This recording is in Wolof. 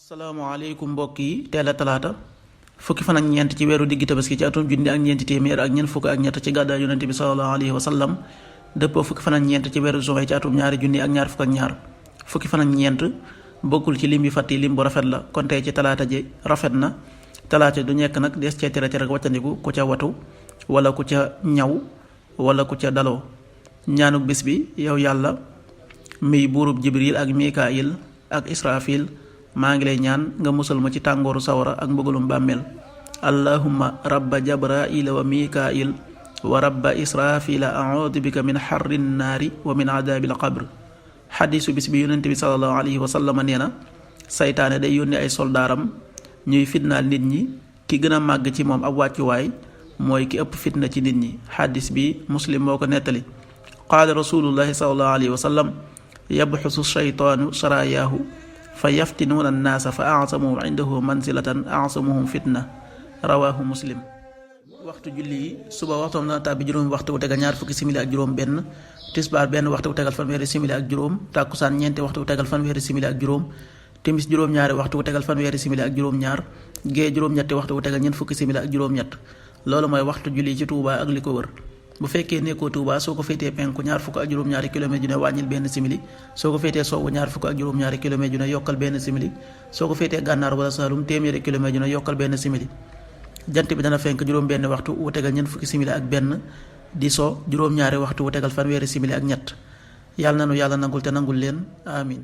salaamaaleykum mbokk yi teel a talaata fukki fan ak ñeent ci weeru diggi tabaski ci atum junni ak ñeenti téeméer ak ñeent fukk ak ñett ci gàddaay yonente bi sallallahu alayhi wa sallam dëppoo fukki fan ak ñeent ci weeru juin ci atum ñaari junni ak ñaar fukk ak ñaar fukki fan ak ñeent bokkul ci lim yu fàtti lim bu rafet la kon tey ci talaata ji rafet na talaata du ñekk nag des cee tere rek wàccandiku ku ca watu wala ku ca ñaw wala ku ca daloo ñaanuk bis bi yow yàlla miy buurub jibril ak mikaayil ak israfil maa ngi lay ñaan nga musal ma ci tàngooru sawara ak mbëggalum bàmmeel allahumma rabba jabraila wa mikail wa rabba israfila a'udhu bika min xarrin naari wa min adabil qabr xadiisu bis bi yonente bi sallallahu alayhi wa sallam nee na saytaane day yónni ay soldaaram ñuy fitnaal nit ñi ki gën a màgg ci moom ab wàccuwaay mooy ki ëpp fitna ci nit ñi xadis bi muslim moo ko nettali qaala rasulullahi sallallahu alayhi wa sallam yabxusu shaytaanu sarayaahu fa yaftinuuna annaasa fa asamuhum indahu manzilatan asamuhum fitna rawaahu muslim. waxtu julli yi suba waxtoom dana tàbbi juróomi waxtu bu tegal ñaar fukki simili ak juróom benn tisbaar benn waxtu bu tegal fanweeri simili ak juróom tàkkusaan ñeenti waxtu bu tegal fanweeri simili ak juróom timis juróom-ñaari waxtu bu tegal fanweeri simili ak juróom-ñaar gee juróom-ñetti waxtu bu tegal ñeent fukki simili ak juróom-ñett loolu mooy waxtu julli ci Touba ak li ko wër. bu fekkee nekkoo Touba soo ko féetee penku ñaar fukk ak juróom-ñaari kilomètre ju ne wàññil benn simili soo ko féetee sowwu ñaar fukk ak juróom-ñaari kilomètre ju ne yokkal benn simili soo ko féetee gànnaar wala Saalum téeméeri kilomètre ju ne yokkal benn simili jant bi dana fenk juróom benn waxtu wu tegal ñeent fukki simili ak benn di so juróom-ñaari waxtu wu tegal fanweeri simili ak ñett yàlla nanu yàlla nangul te nangul leen amin